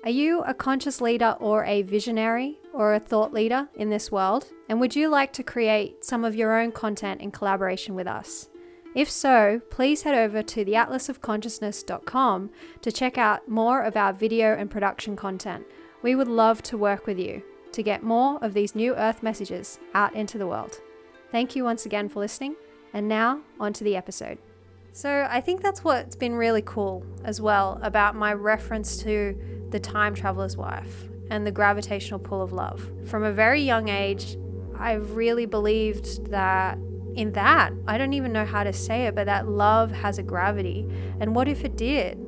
Are you a conscious leader or a visionary or a thought leader in this world? And would you like to create some of your own content in collaboration with us? If so, please head over to theatlasofconsciousness.com to check out more of our video and production content. We would love to work with you to get more of these new Earth messages out into the world. Thank you once again for listening. And now, on to the episode. So I think that's what's been really cool as well about my reference to the time traveler's wife and the gravitational pull of love. From a very young age, I've really believed that I don't even know how to say it, but that love has a gravity. And what if it did?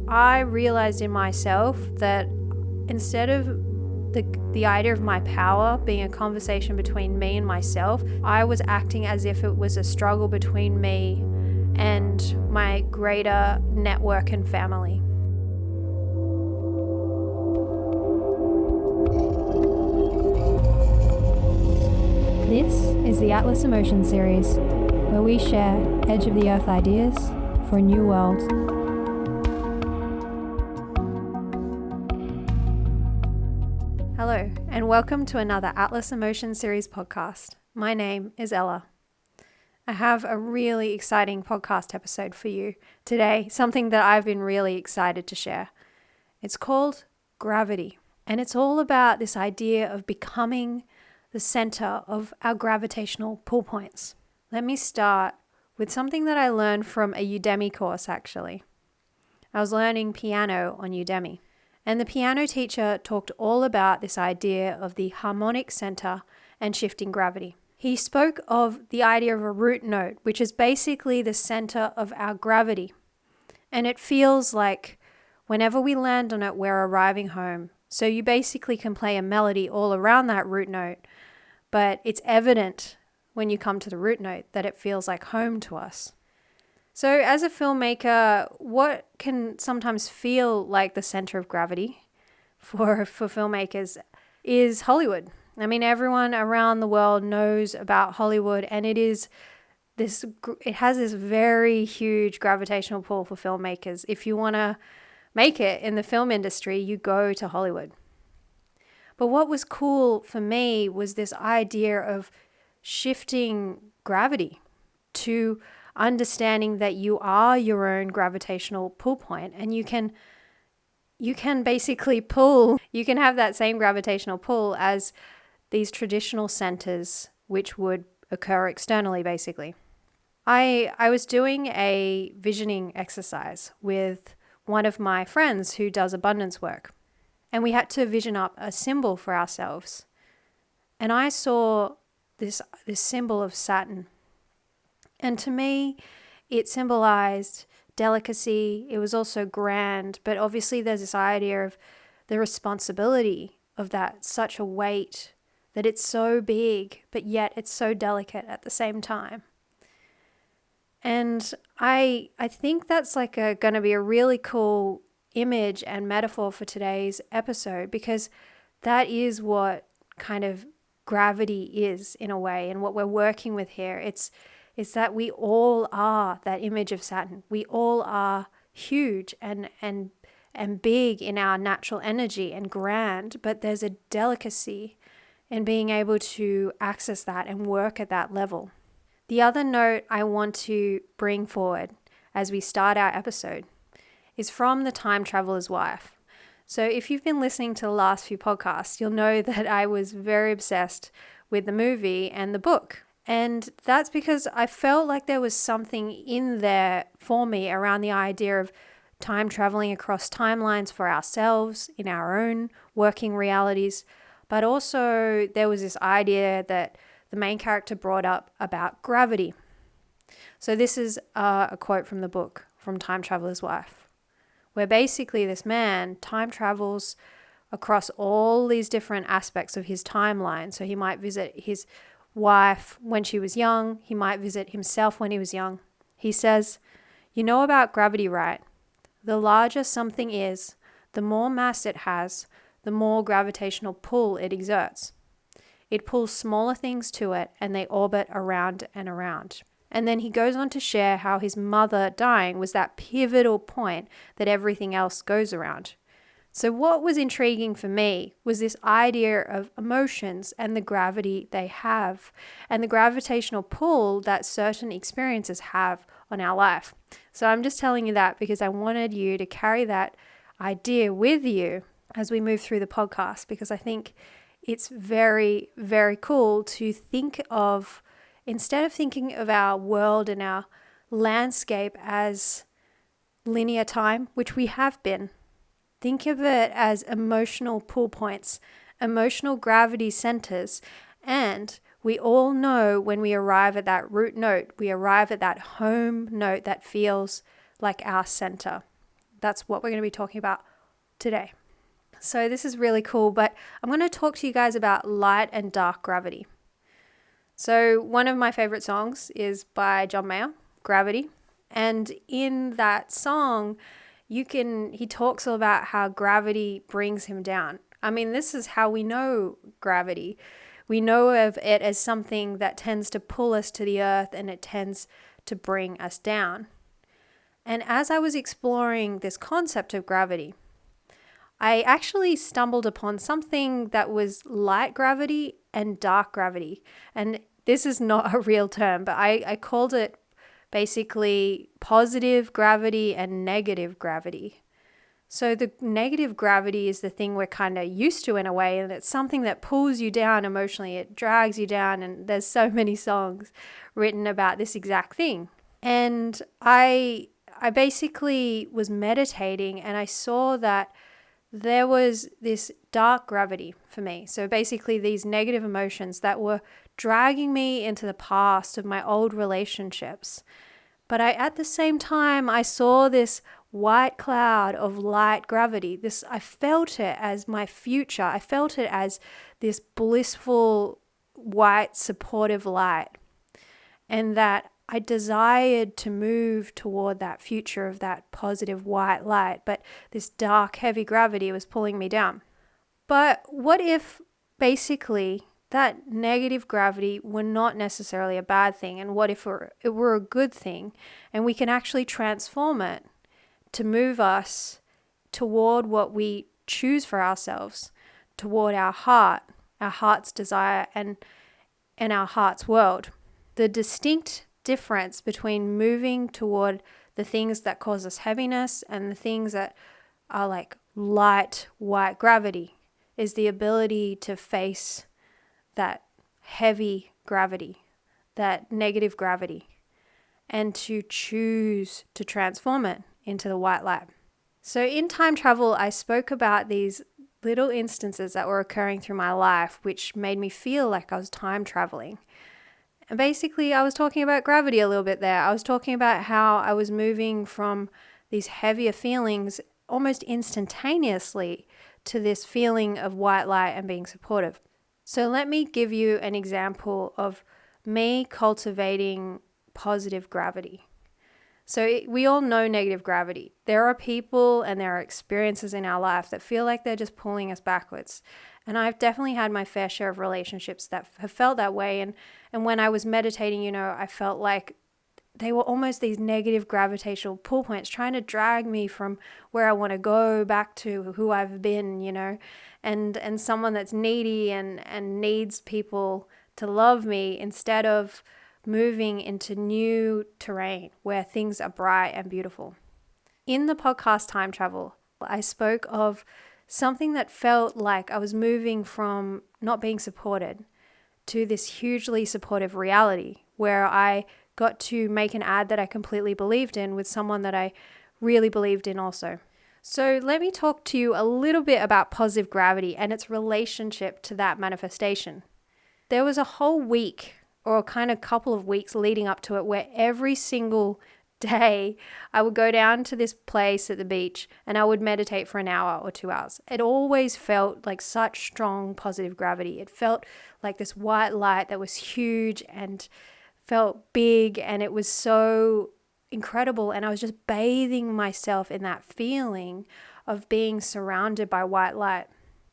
I realized in myself that instead of the idea of my power being a conversation between me and myself, I was acting as if it was a struggle between me and my greater network and family. This is the Atlas Emotion Series, where we share edge of the earth ideas for a new world. Hello, and welcome to another Atlas Emotion Series podcast. My name is Ella. I have a really exciting podcast episode for you today, something that I've been really excited to share. It's called Gravity, and it's all about this idea of becoming the center of our gravitational pull points. Let me start with something that I learned from a Udemy course, actually. I was learning piano on Udemy, and the piano teacher talked all about this idea of the harmonic center and shifting gravity. He spoke of the idea of a root note, which is basically the center of our gravity. And it feels like whenever we land on it, we're arriving home. So you basically can play a melody all around that root note, but it's evident when you come to the root note that it feels like home to us. So as a filmmaker, what can sometimes feel like the center of gravity for filmmakers is Hollywood. I mean, everyone around the world knows about Hollywood, and it has this very huge gravitational pull for filmmakers. If you want to make it in the film industry, you go to Hollywood. But what was cool for me was this idea of shifting gravity to understanding that you are your own gravitational pull point, and you can basically pull, you can have that same gravitational pull as these traditional centers, which would occur externally, basically. I was doing a visioning exercise with one of my friends who does abundance work, and we had to vision up a symbol for ourselves. And I saw this symbol of Saturn. And to me, it symbolized delicacy. It was also grand, but obviously there's this idea of the responsibility of that, such a weight, that it's so big, but yet it's so delicate at the same time. And I think that's like going to be a really cool image and metaphor for today's episode, because that is what kind of gravity is in a way, and what we're working with here. It's that we all are that image of Saturn. We all are huge and big in our natural energy and grand, but there's a delicacy in being able to access that and work at that level. The other note I want to bring forward as we start our episode is from The Time Traveler's Wife. So if you've been listening to the last few podcasts, you'll know that I was very obsessed with the movie and the book. And that's because I felt like there was something in there for me around the idea of time traveling across timelines for ourselves in our own working realities. But also there was this idea that the main character brought up about gravity. So this is a quote from the book, from Time Traveler's Wife, where basically this man time travels across all these different aspects of his timeline. So he might visit his wife when she was young. He might visit himself when he was young. He says, "You know about gravity, right? The larger something is, the more mass it has, the more gravitational pull it exerts. It pulls smaller things to it, and they orbit around and around." And then he goes on to share how his mother dying was that pivotal point that everything else goes around. So what was intriguing for me was this idea of emotions and the gravity they have and the gravitational pull that certain experiences have on our life. So I'm just telling you that because I wanted you to carry that idea with you as we move through the podcast, because I think it's very, very cool to think of, instead of thinking of our world and our landscape as linear time, which we have been, think of it as emotional pull points, emotional gravity centers. And we all know when we arrive at that root note, we arrive at that home note that feels like our center. That's what we're going to be talking about today. So this is really cool, but I'm going to talk to you guys about light and dark gravity. So one of my favorite songs is by John Mayer, Gravity. And in that song, he talks all about how gravity brings him down. I mean, this is how we know gravity. We know of it as something that tends to pull us to the earth and it tends to bring us down. And as I was exploring this concept of gravity, I actually stumbled upon something that was light gravity and dark gravity. And this is not a real term, but I called it basically positive gravity and negative gravity. So the negative gravity is the thing we're kind of used to in a way, and it's something that pulls you down emotionally. It drags you down, and there's so many songs written about this exact thing. And I basically was meditating and I saw that there was this dark gravity for me. So basically these negative emotions that were dragging me into the past of my old relationships. But at the same time, I saw this white cloud of light gravity. I felt it as my future. I felt it as this blissful, white, supportive light. And that I desired to move toward that future of that positive white light, but this dark, heavy gravity was pulling me down. But what if basically that negative gravity were not necessarily a bad thing? And what if it were a good thing? And we can actually transform it to move us toward what we choose for ourselves, toward our heart's desire and our heart's world. The distinct difference between moving toward the things that cause us heaviness and the things that are like light, white gravity is the ability to face that heavy gravity, that negative gravity, and to choose to transform it into the white light. So in time travel, I spoke about these little instances that were occurring through my life, which made me feel like I was time traveling. And basically, I was talking about gravity a little bit there. I was talking about how I was moving from these heavier feelings almost instantaneously to this feeling of white light and being supportive. So let me give you an example of me cultivating positive gravity. So we all know negative gravity. There are people and there are experiences in our life that feel like they're just pulling us backwards. And I've definitely had my fair share of relationships that have felt that way. And when I was meditating, I felt like they were almost these negative gravitational pull points trying to drag me from where I want to go back to who I've been, and someone that's needy and needs people to love me instead of moving into new terrain where things are bright and beautiful. In the podcast Time Travel, I spoke of something that felt like I was moving from not being supported to this hugely supportive reality where I got to make an ad that I completely believed in with someone that I really believed in also. So let me talk to you a little bit about positive gravity and its relationship to that manifestation. There was a whole week or kind of couple of weeks leading up to it where every single day I would go down to this place at the beach and I would meditate for an hour or 2 hours. It always felt like such strong positive gravity. It felt like this white light that was huge and felt big, and it was so incredible, and I was just bathing myself in that feeling of being surrounded by white light.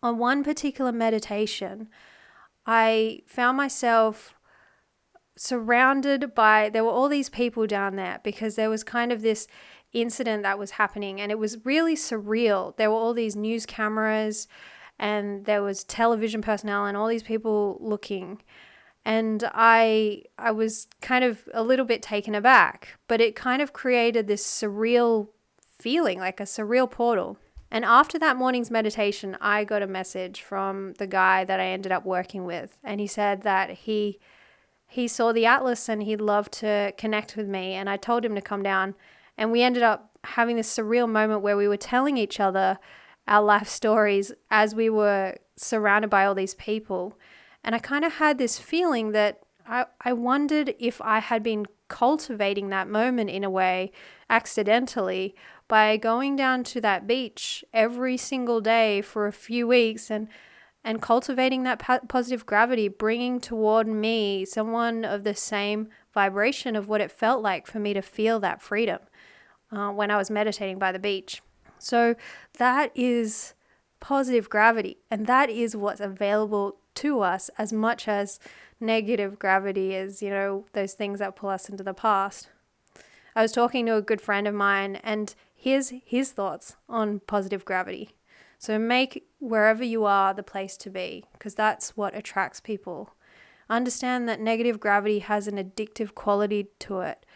On one particular meditation, I found myself surrounded by, there were all these people down there because there was kind of this incident that was happening, and it was really surreal. There were all these news cameras and there was television personnel and all these people looking. And I was kind of a little bit taken aback, but it kind of created this surreal feeling, like a surreal portal. And after that morning's meditation, I got a message from the guy that I ended up working with. And he said that he saw the atlas and he'd love to connect with me. And I told him to come down. And we ended up having this surreal moment where we were telling each other our life stories as we were surrounded by all these people. And I kind of had this feeling that I wondered if I had been cultivating that moment in a way accidentally by going down to that beach every single day for a few weeks and cultivating that positive gravity, bringing toward me someone of the same vibration of what it felt like for me to feel that freedom when I was meditating by the beach. So that is positive gravity, and that is what's available to us as much as negative gravity is, those things that pull us into the past. I was talking to a good friend of mine, and here's his thoughts on positive gravity. So make wherever you are the place to be, because that's what attracts people. Understand that negative gravity has an addictive quality to it.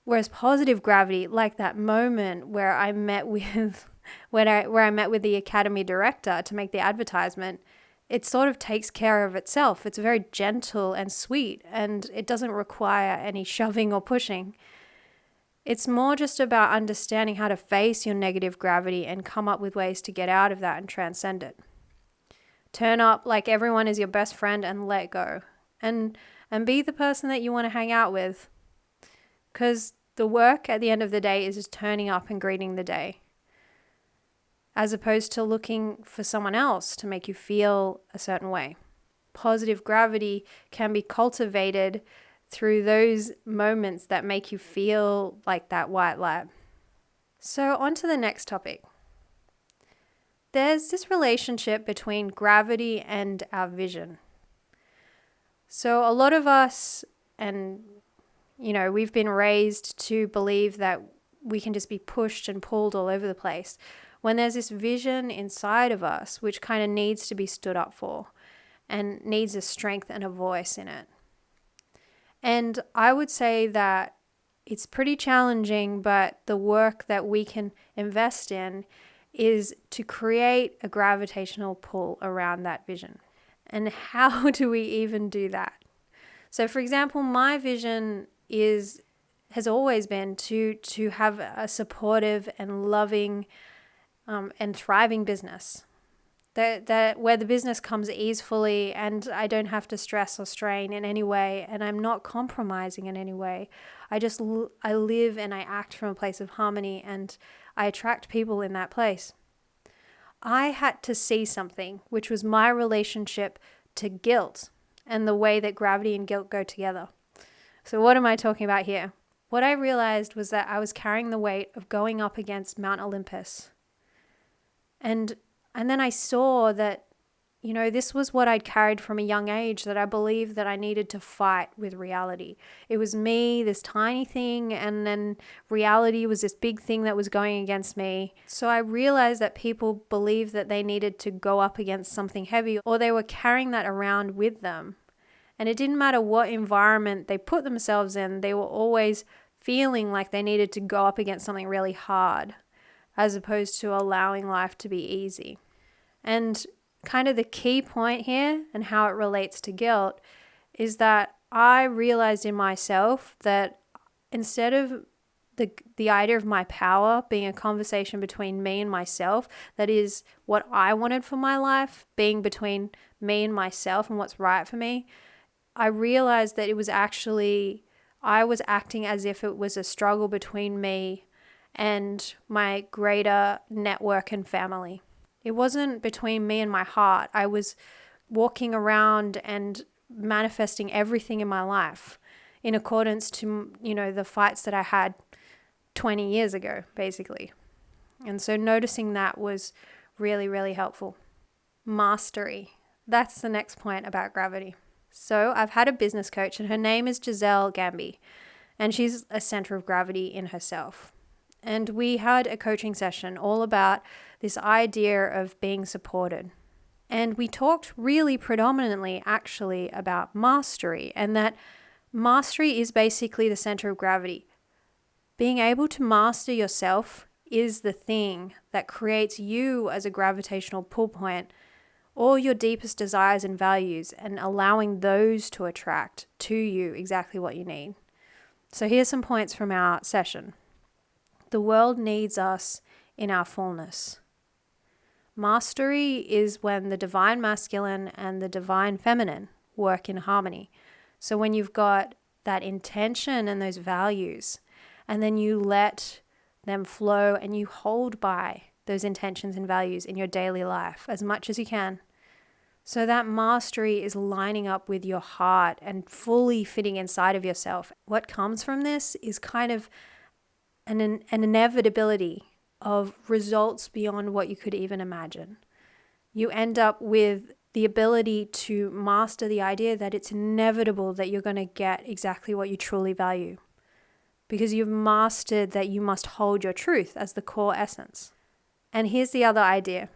Whereas positive gravity, like that moment where I met with where I met with the academy director to make the advertisement, it sort of takes care of itself. It's very gentle and sweet, and it doesn't require any shoving or pushing. It's more just about understanding how to face your negative gravity and come up with ways to get out of that and transcend it. Turn up like everyone is your best friend and let go. And be the person that you want to hang out with. Because the work at the end of the day is just turning up and greeting the day, as opposed to looking for someone else to make you feel a certain way. Positive gravity can be cultivated through those moments that make you feel like that white light. So on to the next topic. There's this relationship between gravity and our vision. So a lot of us, and we've been raised to believe that we can just be pushed and pulled all over the place, when there's this vision inside of us which kind of needs to be stood up for and needs a strength and a voice in it. And I would say that it's pretty challenging, but the work that we can invest in is to create a gravitational pull around that vision. And how do we even do that? So for example, my vision has always been to have a supportive and loving and thriving business. That where the business comes easily and I don't have to stress or strain in any way, and I'm not compromising in any way. I live and I act from a place of harmony, and I attract people in that place. I had to see something, which was my relationship to guilt and the way that gravity and guilt go together. So what am I talking about here? What I realized was that I was carrying the weight of going up against Mount Olympus. And then I saw that, this was what I'd carried from a young age, that I believed that I needed to fight with reality. It was me, this tiny thing, and then reality was this big thing that was going against me. So I realized that people believed that they needed to go up against something heavy, or they were carrying that around with them. And it didn't matter what environment they put themselves in, they were always feeling like they needed to go up against something really hard, as opposed to allowing life to be easy. And kind of the key point here and how it relates to guilt is that I realized in myself that instead of the idea of my power being a conversation between me and myself, that is what I wanted for my life, being between me and myself and what's right for me, I realized that it was actually, I was acting as if it was a struggle between me and my greater network and family. It wasn't between me and my heart. I was walking around and manifesting everything in my life in accordance to, the fights that I had 20 years ago, basically. And so noticing that was really, really helpful. Mastery. That's the next point about gravity. So I've had a business coach, and her name is Giselle Gamby, and she's a center of gravity in herself. And we had a coaching session all about this idea of being supported. And we talked really predominantly actually about mastery, and that mastery is basically the center of gravity. Being able to master yourself is the thing that creates you as a gravitational pull point, all your deepest desires and values, and allowing those to attract to you exactly what you need. So here's some points from our session. The world needs us in our fullness. Mastery is when the divine masculine and the divine feminine work in harmony. So when you've got that intention and those values, and then you let them flow and you hold by those intentions and values in your daily life as much as you can. So that mastery is lining up with your heart and fully fitting inside of yourself. What comes from this is kind of an inevitability of results beyond what you could even imagine. You end up with the ability to master the idea that it's inevitable that you're going to get exactly what you truly value, because you've mastered that you must hold your truth as the core essence. And here's the other idea.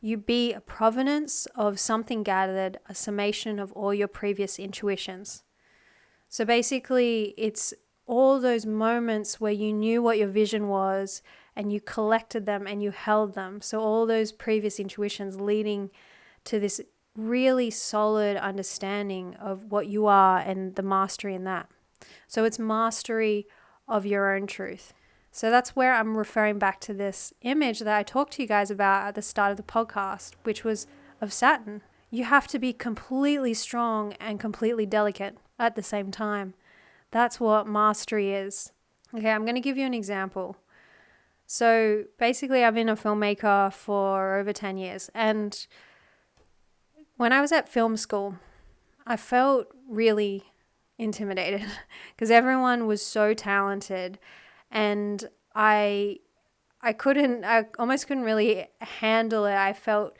You be a provenance of something gathered, a summation of all your previous intuitions. So basically, it's all those moments where you knew what your vision was and you collected them and you held them. So all those previous intuitions leading to this really solid understanding of what you are and the mastery in that. So it's mastery of your own truth. So that's where I'm referring back to this image that I talked to you guys about at the start of the podcast, which was of Saturn. You have to be completely strong and completely delicate at the same time. That's what mastery is. Okay, I'm going to give you an example. So basically, I've been a filmmaker for over 10 years. And when I was at film school, I felt really intimidated because everyone was so talented. And I almost couldn't really handle it. I felt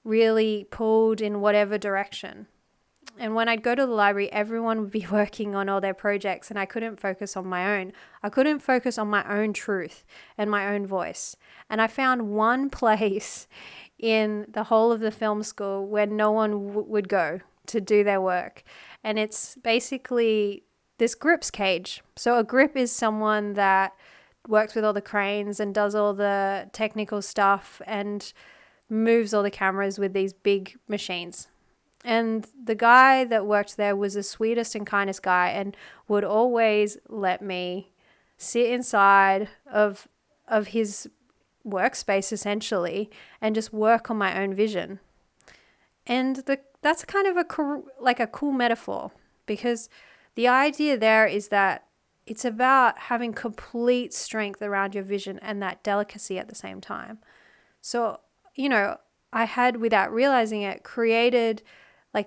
really pulled in whatever direction. And when I'd go to the library, everyone would be working on all their projects and I couldn't focus on my own. I couldn't focus on my own truth and my own voice. And I found one place in the whole of the film school where no one would go to do their work. And it's basically this grips cage. So a grip is someone that works with all the cranes and does all the technical stuff and moves all the cameras with these big machines. And the guy that worked there was the sweetest and kindest guy and would always let me sit inside of his workspace essentially and just work on my own vision. And that's kind of a cool metaphor, because the idea there is that it's about having complete strength around your vision and that delicacy at the same time. So, I had, without realizing it, created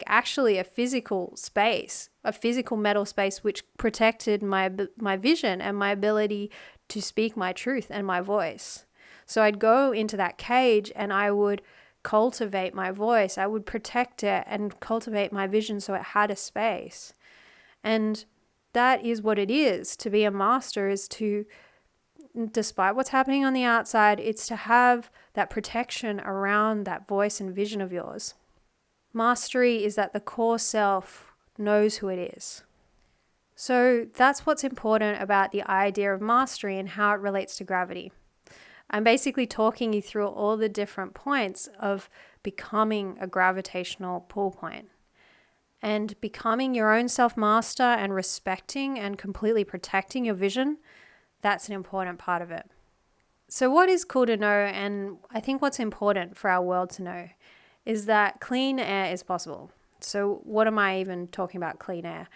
actually a physical space, a physical metal space, which protected my vision and my ability to speak my truth and my voice. So I'd go into that cage and I would cultivate my voice. I would protect it and cultivate my vision so it had a space. And that is what it is to be a master, is to, despite what's happening on the outside, it's to have that protection around that voice and vision of yours. Mastery is that the core self knows who it is. So that's what's important about the idea of mastery and how it relates to gravity. I'm basically talking you through all the different points of becoming a gravitational pull point. And becoming your own self-master and respecting and completely protecting your vision, that's an important part of it. So what is cool to know, and I think what's important for our world to know, is that clean air is possible. So what am I even talking about clean air?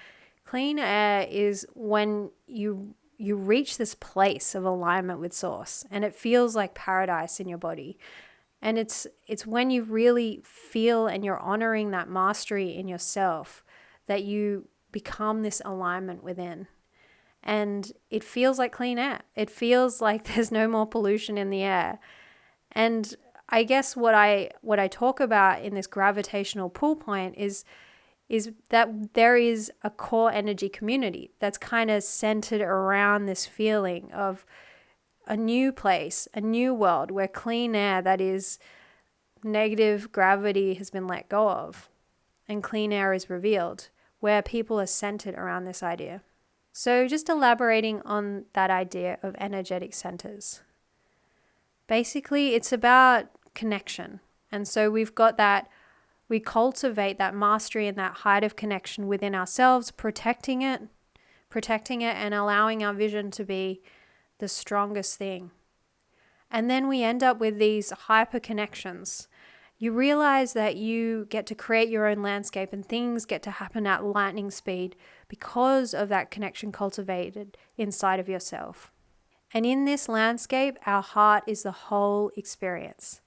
Clean air is when you reach this place of alignment with source and it feels like paradise in your body. And it's when you really feel and you're honoring that mastery in yourself that you become this alignment within. And it feels like clean air. It feels like there's no more pollution in the air. And I guess what I talk about in this gravitational pull point is that there is a core energy community that's kind of centered around this feeling of a new place, a new world where clean air, that is negative gravity, has been let go of and clean air is revealed, where people are centered around this idea. So just elaborating on that idea of energetic centers. Basically, it's about connection. And so we've got that, we cultivate that mastery and that height of connection within ourselves, protecting it and allowing our vision to be the strongest thing. And then we end up with these hyper connections. You realize that you get to create your own landscape and things get to happen at lightning speed because of that connection cultivated inside of yourself. And in this landscape, our heart is the whole experience.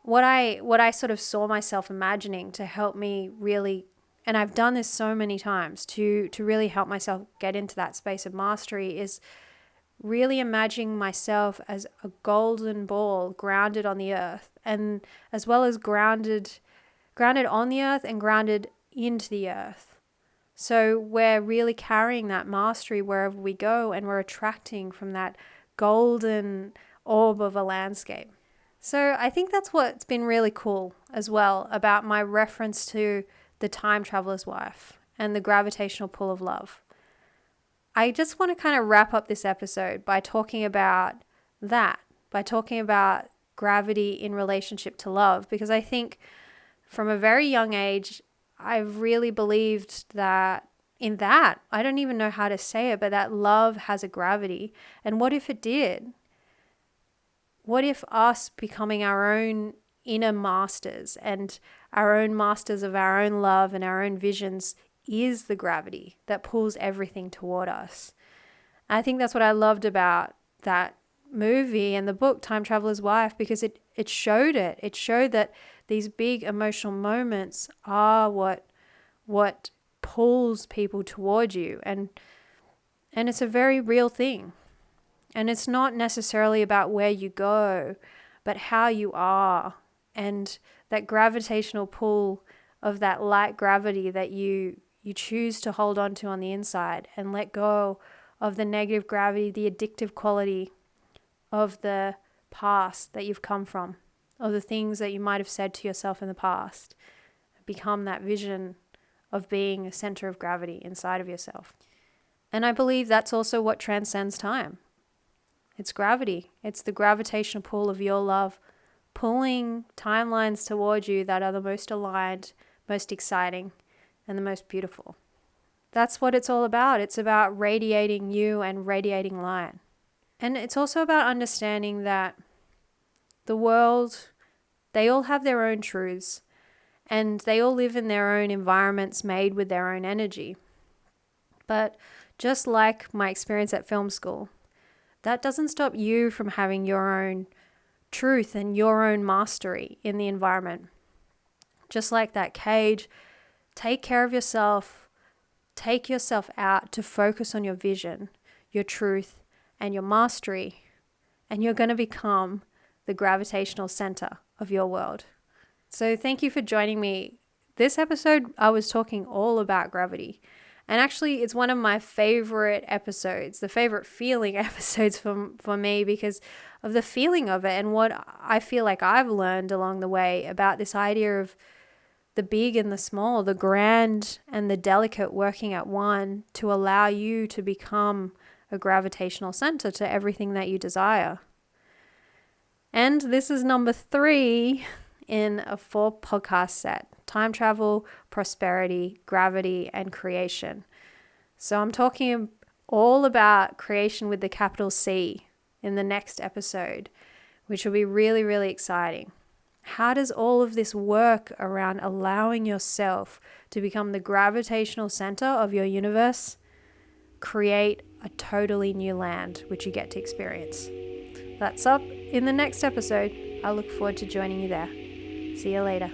What I sort of saw myself imagining to help me really, and I've done this so many times to really help myself get into that space of mastery, is really imagining myself as a golden ball grounded on the earth, and as well as grounded on the earth and grounded into the earth. So we're really carrying that mastery wherever we go, and we're attracting from that golden orb of a landscape. So I think that's what's been really cool as well about my reference to the time traveler's wife and the gravitational pull of love. I just want to kind of wrap up this episode by talking about that, by talking about gravity in relationship to love, because I think from a very young age, I've really believed that I don't even know how to say it, but that love has a gravity. And what if it did? What if us becoming our own inner masters and our own masters of our own love and our own visions is the gravity that pulls everything toward us? I think that's what I loved about that movie and the book, Time Traveler's Wife, because it showed it. It showed that these big emotional moments are what pulls people toward you. And it's a very real thing. And it's not necessarily about where you go, but how you are. And that gravitational pull of that light gravity that you choose to hold on to on the inside and let go of the negative gravity, the addictive quality of the past that you've come from, of the things that you might have said to yourself in the past. Become that vision of being a center of gravity inside of yourself. And I believe that's also what transcends time. It's gravity. It's the gravitational pull of your love pulling timelines toward you that are the most aligned, most exciting, and the most beautiful. That's what it's all about. It's about radiating you and radiating light. And it's also about understanding that the world, they all have their own truths, and they all live in their own environments made with their own energy. But just like my experience at film school, that doesn't stop you from having your own truth and your own mastery in the environment. Just like that cage, take care of yourself, take yourself out to focus on your vision, your truth, and your mastery, and you're going to become the gravitational center of your world. So thank you for joining me. This episode, I was talking all about gravity. And actually, it's one of my favorite episodes, the favorite feeling episodes for me, because of the feeling of it and what I feel like I've learned along the way about this idea of the big and the small, the grand and the delicate working at one to allow you to become a gravitational center to everything that you desire. And this is number 3 in a 4 podcast set: time travel, prosperity, gravity, and creation. So I'm talking all about creation with the capital C in the next episode, which will be really, really exciting. How does all of this work around allowing yourself to become the gravitational center of your universe create a totally new land, which you get to experience? That's up in the next episode. I look forward to joining you there. See you later.